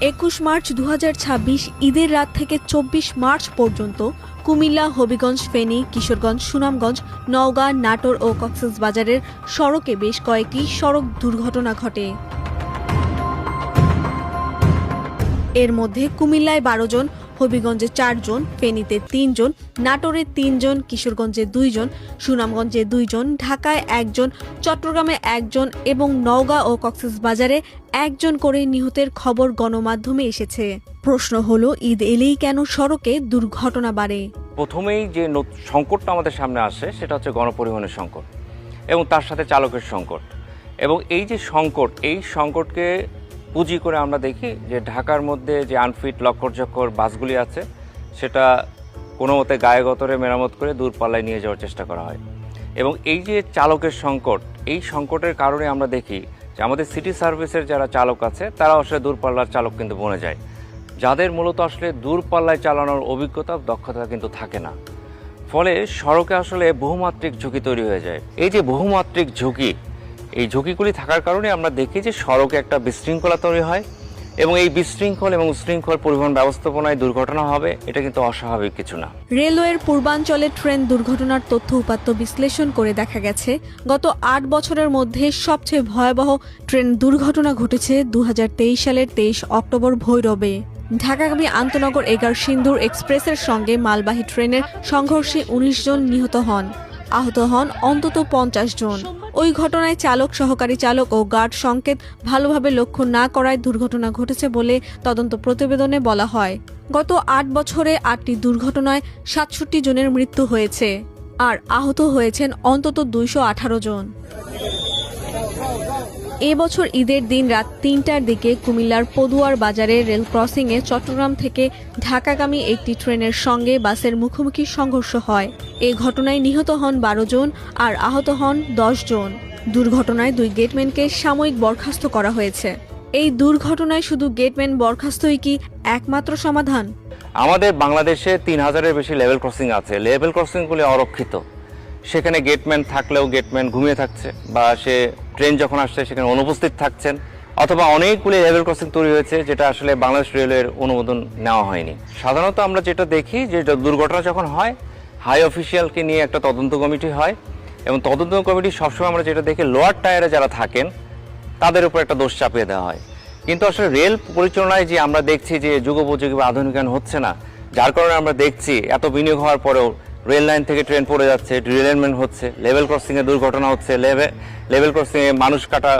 21 March 2026 ঈদের রাত থেকে 24 মার্চ পর্যন্ত কুমিল্লা, হবিগঞ্জ, ফেনী, কিশোরগঞ্জ, সুনামগঞ্জ, নওগাঁ, নাটোর ও কক্সবাজারের সড়কে বেশ কয়েকটি সড়ক দুর্ঘটনা ঘটে। এর মধ্যে কুমিল্লায় 12 জন, হবিগঞ্জে 4 জন, ফেনীতে 3 জন, নাটোরে 3 জন, কিশোরগঞ্জে 2 জন, সুনামগঞ্জে 2 জন, ঢাকায় 1 জন, চট্টগ্রামে 1 জন এবং নওগাঁ ও কক্সবাজারে 1 জন করে নিহতের খবর গণমাধ্যমে এসেছে। প্রশ্ন হলো, ঈদ এলেই কেন সড়কে দুর্ঘটনা বাড়ে? প্রথমেই যে সংকটটা আমাদের সামনে আসে সেটা হচ্ছে গণপরিবহনের সংকট এবং তার সাথে চালকের সংকট। এবং এই যে সংকট, এই সংকটকে পুঁজি করে আমরা দেখি যে ঢাকার মধ্যে যে আনফিট লক্কর বাসগুলি আছে সেটা কোনো মতে গায়ে গতরে মেরামত করে দূরপাল্লায় নিয়ে যাওয়ার চেষ্টা করা হয়। এবং এই যে চালকের সংকট, এই সংকটের কারণে আমরা দেখি যে আমাদের সিটি সার্ভিসের যারা চালক আছে তারা আসলে দূরপাল্লার চালক কিন্তু বনে যায়, যাদের মূলত আসলে দূরপাল্লায় চালানোর অভিজ্ঞতা দক্ষতা কিন্তু থাকে না। ফলে সড়কে আসলে বহুমাত্রিক ঝুঁকি তৈরি হয়ে যায়। এই যে বহুমাত্রিক ঝুঁকি, এই ঝুঁকিগুলি থাকার কারণে আমরা দেখি যে সড়কে একটা বিশৃঙ্খলা তৈরি হয় এবং এই বিশৃঙ্খল এবং উশৃঙ্খল পরিবহন ব্যবস্থাপনায় দুর্ঘটনা হবে, এটা কিন্তু অস্বাভাবিক কিছু না। রেলওয়ের পূর্বাঞ্চলে ট্রেন দুর্ঘটনার তথ্য উপাত্ত বিশ্লেষণ করে দেখা গেছে গত 8 বছরের মধ্যে সবচেয়ে ভয়াবহ ট্রেন দুর্ঘটনা ঘটেছে 2023 সালের 23 অক্টোবর ভৈরবে। ঢাকাগামী আন্তনগর এগারসিন্দুর এক্সপ্রেসের সঙ্গে মালবাহী ট্রেনের সংঘর্ষে 19 জন নিহত হন, আহত হন অন্তত 50 জন। ওই ঘটনায় চালক, সহকারী চালক ও গার্ড সংকেত ভালোভাবে লক্ষ্য না করায় দুর্ঘটনা ঘটেছে বলে তদন্ত প্রতিবেদনে বলা হয়। গত 8 বছরে 8টি দুর্ঘটনায় 67 জনের মৃত্যু হয়েছে আর আহত হয়েছেন অন্তত 218 জন। এবছর ঈদের দিন রাত 3টার দিকে কুমিল্লার পদুয়ার বাজারে রেল ক্রসিংয়ে চট্টগ্রাম থেকে ঢাকাগামী একটি ট্রেনের সঙ্গে বাসের মুখোমুখি সংঘর্ষ হয়। এ ঘটনায় নিহত হন 12 জন আর আহত হন 10 জন। দুর্ঘটনায় 2 গেটম্যানকে সাময়িক বরখাস্ত করা হয়েছে। এই দুর্ঘটনায় শুধু গেটম্যান বরখাস্তই কি একমাত্র সমাধান? আমাদের বাংলাদেশে 3000-এর বেশি লেভেল ক্রসিং আছে। লেভেল ক্রসিংগুলি অরক্ষিত, সেখানে গেটম্যান থাকলেও গেটম্যান ঘুমিয়ে থাকছে বা সে ট্রেন যখন আসছে সেখানে অনুপস্থিত থাকছেন, অথবা অনেকগুলি লেভেল ক্রসিং তৈরি হয়েছে যেটা আসলে বাংলাদেশ রেলের অনুমোদন নেওয়া হয়নি। সাধারণত আমরা যেটা দেখি যে দুর্ঘটনা যখন হয়, হাই অফিসিয়ালকে নিয়ে একটা তদন্ত কমিটি হয় এবং তদন্ত কমিটি সবসময় আমরা যেটা দেখি লোয়ার টায়ারে যারা থাকেন তাদের উপর একটা দোষ চাপিয়ে দেওয়া হয়। কিন্তু আসলে রেল পরিচালনায় যে আমরা দেখছি যে যুগোপযোগী বা আধুনিকায়ন হচ্ছে না, যার কারণে আমরা দেখছি এত বিনিয়োগ হওয়ার পরেও রেল লাইন থেকে ট্রেন পড়ে যাচ্ছে, ডিরেলমেন্ট হচ্ছে, লেভেল ক্রসিংয়ে দুর্ঘটনা হচ্ছে, লেভেল ক্রসিংয়ে মানুষ কাটা